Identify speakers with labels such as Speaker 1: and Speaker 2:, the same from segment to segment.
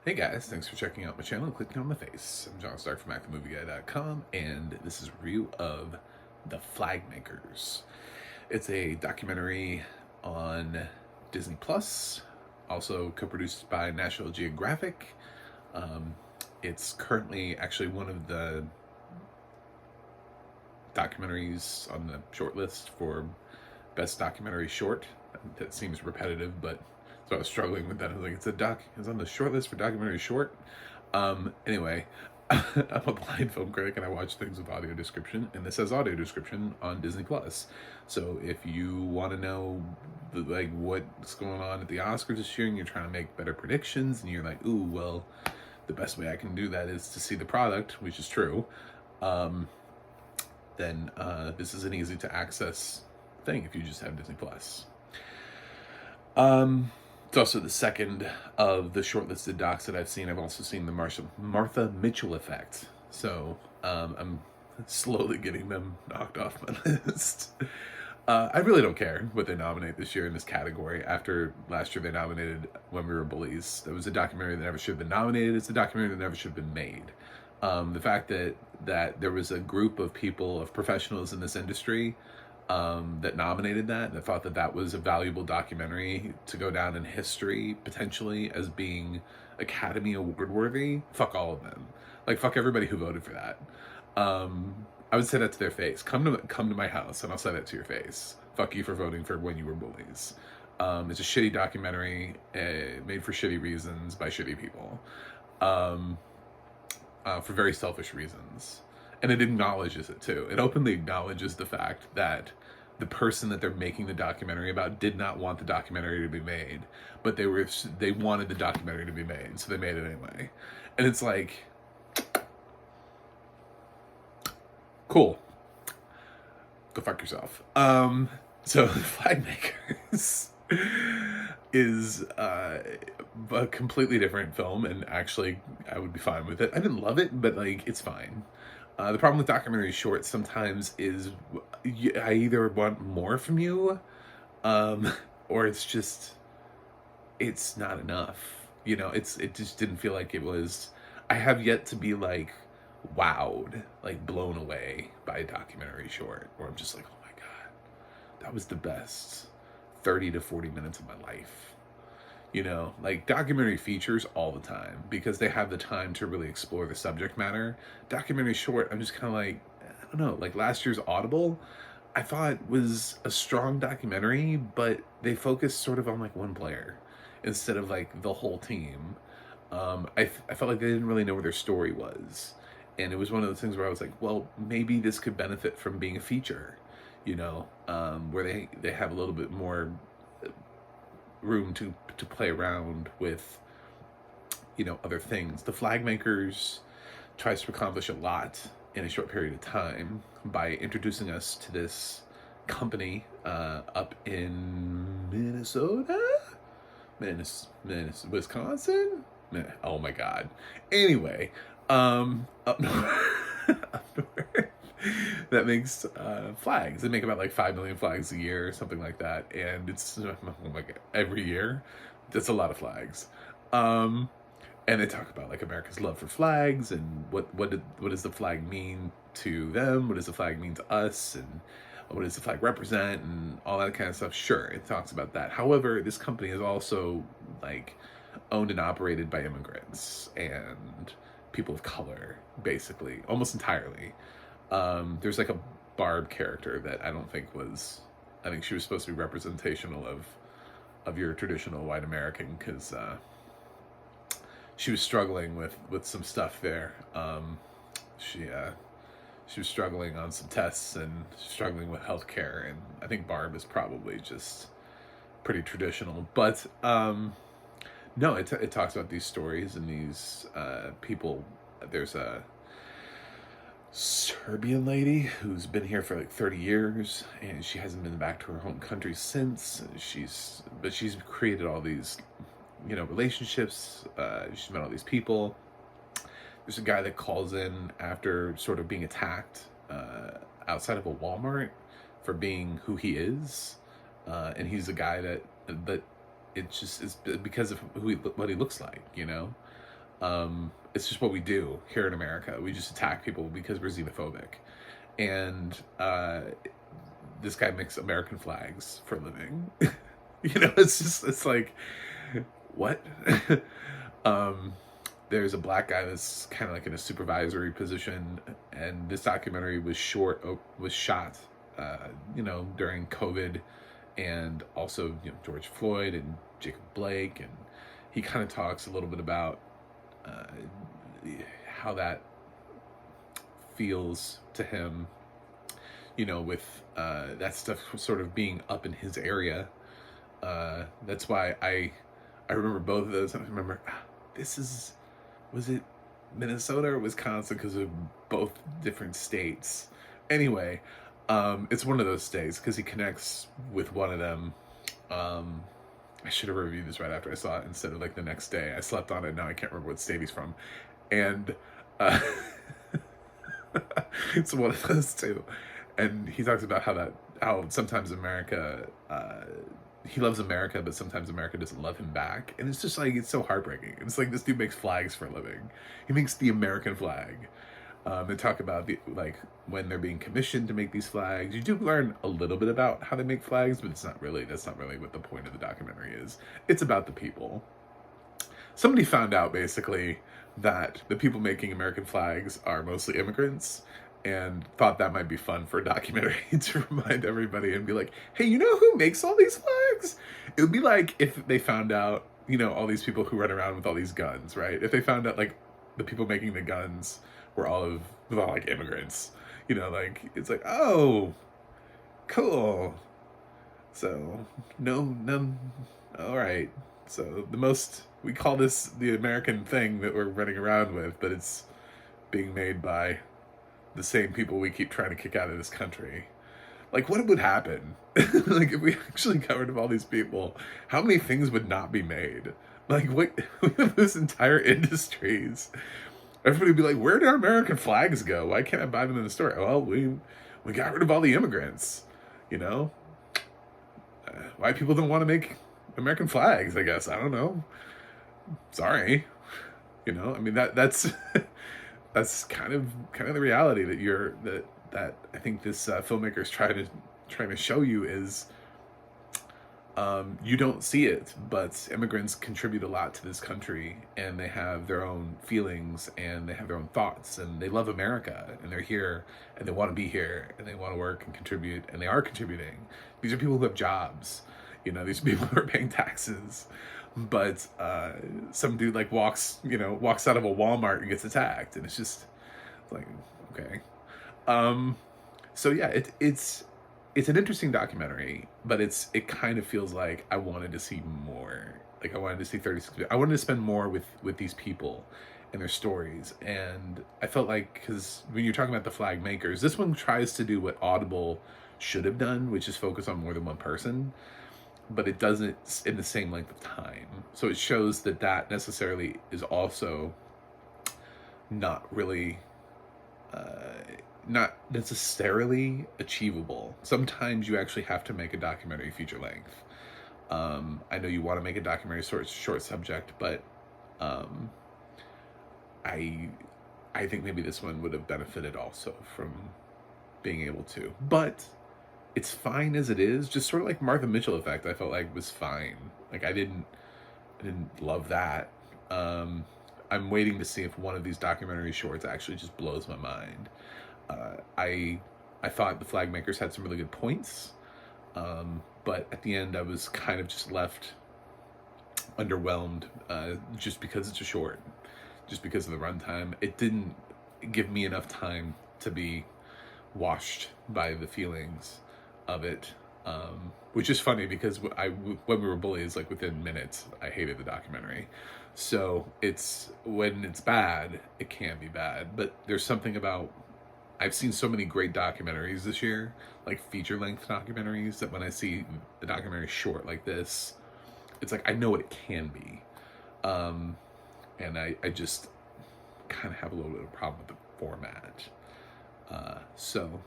Speaker 1: Hey guys, thanks for checking out my channel and clicking on my face. I'm John Stark from ActheMovieGuy.com, and this is a review of The Flag Makers. It's a documentary on Disney Plus, also co-produced by National Geographic. It's currently actually one of the documentaries on the short list for Best Documentary Short. That seems repetitive, but so I was struggling with that. I was like, it's on the short list for documentary short. Anyway, I'm a blind film critic and I watch things with audio description, and this has audio description on Disney Plus. So if you want to know what's going on at the Oscars this year and you're trying to make better predictions and you're like, ooh, well, the best way I can do that is to see the product, which is true, then this is an easy to access thing if you just have Disney Plus. It's also the second of the shortlisted docs that I've seen. I've also seen the Martha Mitchell Effect. So I'm slowly getting them knocked off my list. I really don't care what they nominate this year in this category. After last year they nominated When We Were Bullies. That was a documentary that never should have been nominated. It's a documentary that never should have been made. The fact that there was a group of people, of professionals in this industry, that nominated that thought that was a valuable documentary to go down in history, potentially, as being Academy Award worthy, fuck all of them. Like, fuck everybody who voted for that. I would say that to their face. Come to my house and I'll say that to your face. Fuck you for voting for When You Were Bullies. It's a shitty documentary, made for shitty reasons by shitty people, for very selfish reasons. And it acknowledges it too. It openly acknowledges the fact that the person that they're making the documentary about did not want the documentary to be made, but they wanted the documentary to be made, so they made it anyway. And it's like, cool. Go fuck yourself. So The Flag Makers is a completely different film, and actually I would be fine with it. I didn't love it, but like, it's fine. The problem with documentary shorts sometimes is I either want more from you, or it's not enough. You know, it just didn't feel like it was. I have yet to be like wowed, like blown away by a documentary short, where I'm just like, oh my God, that was the best 30 to 40 minutes of my life. You know, like documentary features all the time because they have the time to really explore the subject matter. Documentary short, I'm just kind of like, I don't know, like last year's Audible, I thought was a strong documentary, but they focused sort of on like one player instead of like the whole team. I felt like they didn't really know where their story was. And it was one of those things where I was like, well, maybe this could benefit from being a feature, you know, where they have a little bit more room to play around with, you know, other things. The Flag Makers tries to accomplish a lot in a short period of time by introducing us to this company up in Wisconsin. Oh my God. Anyway, up north, up north, that makes flags. They make about like 5 million flags a year or something like that, and it's, oh my God, every year. That's a lot of flags. And they talk about like America's love for flags and what does the flag mean to them? What does the flag mean to us? And what does the flag represent? And all that kind of stuff. Sure, it talks about that. However, this company is also like owned and operated by immigrants and people of color, basically, almost entirely. There's like a Barb character that I don't think was. I think she was supposed to be representational of your traditional white American, because she was struggling with some stuff there. She was struggling on some tests and struggling with healthcare, and I think Barb is probably just pretty traditional. But no, it talks about these stories and these people. There's a Serbian lady who's been here for like 30 years, and she hasn't been back to her home country since. She's created all these, you know, relationships. She's met all these people. There's a guy that calls in after sort of being attacked outside of a Walmart for being who he is, and he's a guy that it just is because of what he looks like, you know. It's just what we do here in America. We just attack people because we're xenophobic. And this guy makes American flags for a living. It's like, what? um, there's a black guy that's kind of like in a supervisory position, and this documentary was shot, during COVID, and also George Floyd and Jacob Blake, and he kind of talks a little bit about uh, how that feels to him, with that stuff sort of being up in his area. That's why I remember both of those. I remember was it Minnesota or Wisconsin, because of both different states. Anyway, it's one of those states because he connects with one of them. I should have reviewed this right after I saw it instead of like the next day. I slept on it. Now I can't remember what state he's from, and uh, it's one of those two. And he talks about how sometimes America, he loves America, but sometimes America doesn't love him back, and it's just like, it's so heartbreaking. It's like, this dude makes flags for a living. He makes the American flag. They talk about like when they're being commissioned to make these flags. You do learn a little bit about how they make flags, but that's not really what the point of the documentary is. It's about the people. Somebody found out basically that the people making American flags are mostly immigrants, and thought that might be fun for a documentary to remind everybody and be like, hey, you know who makes all these flags? It would be like if they found out, all these people who run around with all these guns, right? If they found out like the people making the guns were all like immigrants, like, it's like, oh, cool. So no, all right. So we call this the American thing that we're running around with, but it's being made by the same people we keep trying to kick out of this country. Like, what would happen? Like, if we actually got rid of all these people, how many things would not be made? Like, what? We have this entire industries. Everybody would be like, where did our American flags go? Why can't I buy them in the store? Well, we got rid of all the immigrants, why people don't want to make American flags, I guess. I don't know. Sorry. I mean, that's that's kind of the reality that I think this filmmaker is trying to show you is, you don't see it, but immigrants contribute a lot to this country, and they have their own feelings, and they have their own thoughts, and they love America, and they're here, and they want to be here, and they want to work and contribute, and they are contributing. These are people who have jobs, these are people who are paying taxes, but some dude like walks out of a Walmart and gets attacked, and it's just like, okay. So yeah, it's an interesting documentary, but it kind of feels like I wanted to see more. Like, I wanted to see 36. I wanted to spend more with these people and their stories, and I felt like, because when you're talking about the flag makers, this one tries to do what Audible should have done, which is focus on more than one person, but it doesn't in the same length of time. So it shows that necessarily is also not really not necessarily achievable. Sometimes you actually have to make a documentary feature length. I know you want to make a documentary short subject, but I think maybe this one would have benefited also from being able to. But it's fine as it is. Just sort of like Martha Mitchell Effect, I felt like was fine. Like, I didn't love that. I'm waiting to see if one of these documentary shorts actually just blows my mind. I thought the flag makers had some really good points, but at the end I was kind of just left underwhelmed, just because it's a short, just because of the runtime. It didn't give me enough time to be washed by the feelings of it, which is funny because when we were bullies, like within minutes, I hated the documentary. So when it's bad, it can be bad, but there's something about, I've seen so many great documentaries this year, like feature-length documentaries, that when I see a documentary short like this, it's like, I know what it can be. And I just kind of have a little bit of a problem with the format. So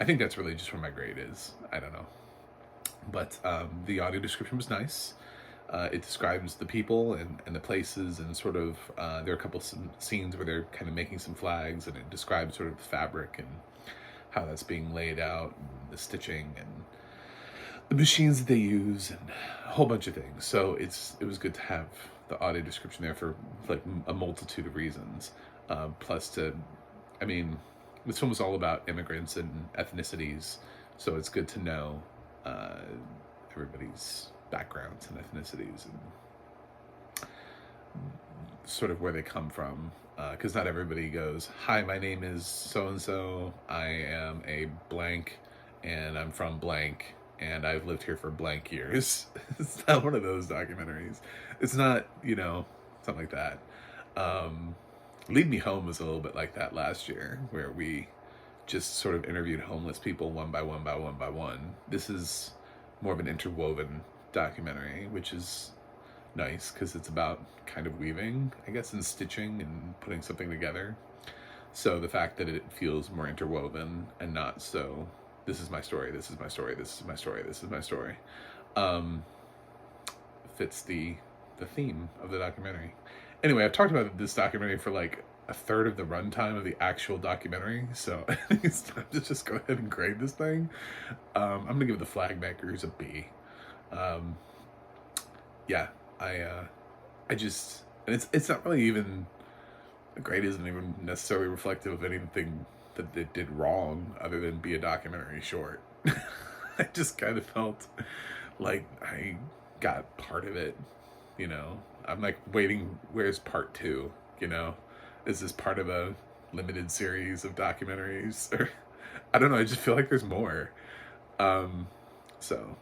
Speaker 1: I think that's really just where my grade is. I don't know. But the audio description was nice. It describes the people and the places, and sort of there are a couple some scenes where they're kind of making some flags, and it describes sort of the fabric and how that's being laid out, and the stitching and the machines that they use, and a whole bunch of things. So it was good to have the audio description there for like a multitude of reasons. Plus, I mean, this film is all about immigrants and ethnicities, so it's good to know everybody's backgrounds and ethnicities and sort of where they come from. Because not everybody goes, "Hi, my name is so and so. I am a blank, and I'm from blank, and I've lived here for blank years." It's not one of those documentaries. It's not, something like that. Lead Me Home was a little bit like that last year, where we just sort of interviewed homeless people one by one by one by one. This is more of an interwoven documentary, which is nice because it's about kind of weaving, I guess, and stitching and putting something together. So the fact that it feels more interwoven and not so, this is my story, this is my story, this is my story, this is my story, fits the theme of the documentary. Anyway, I've talked about this documentary for like a third of the runtime of the actual documentary, so I think it's time to just go ahead and grade this thing. I'm gonna give the Flag Makers a B. Yeah, I just, and it's not really even, the grade isn't even necessarily reflective of anything that it did wrong other than be a documentary short. I just kind of felt like I got part of it, I'm like waiting, where's part 2, is this part of a limited series of documentaries, or I don't know, I just feel like there's more. So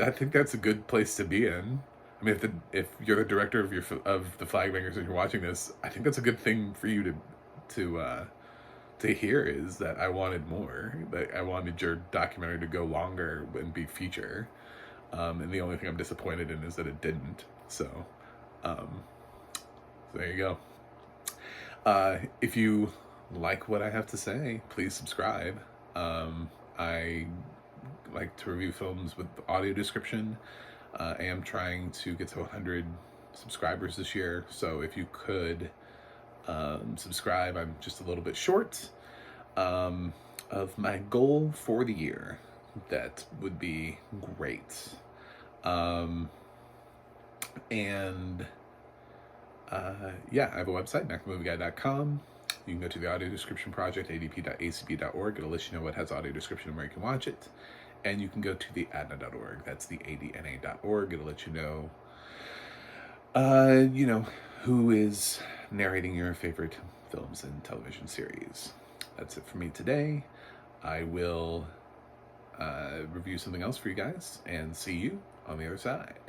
Speaker 1: I think that's a good place to be in. I mean, if you're the director of the Flag Makers and you're watching this, I think that's a good thing for you to hear, is that I wanted more. That I wanted your documentary to go longer and be feature. And the only thing I'm disappointed in is that it didn't. So there you go. If you like what I have to say, please subscribe. I like to review films with audio description. I am trying to get to 100 subscribers this year, so if you could subscribe, I'm just a little bit short of my goal for the year. That would be great. Yeah, I have a website, MacTheMovieGuy.com. You can go to the audio description project, adp.acb.org. It'll let you know what has audio description and where you can watch it. And you can go to the adna.org. That's the adna.org. It'll let you know, who is narrating your favorite films and television series. That's it for me today. I will review something else for you guys and see you on the other side.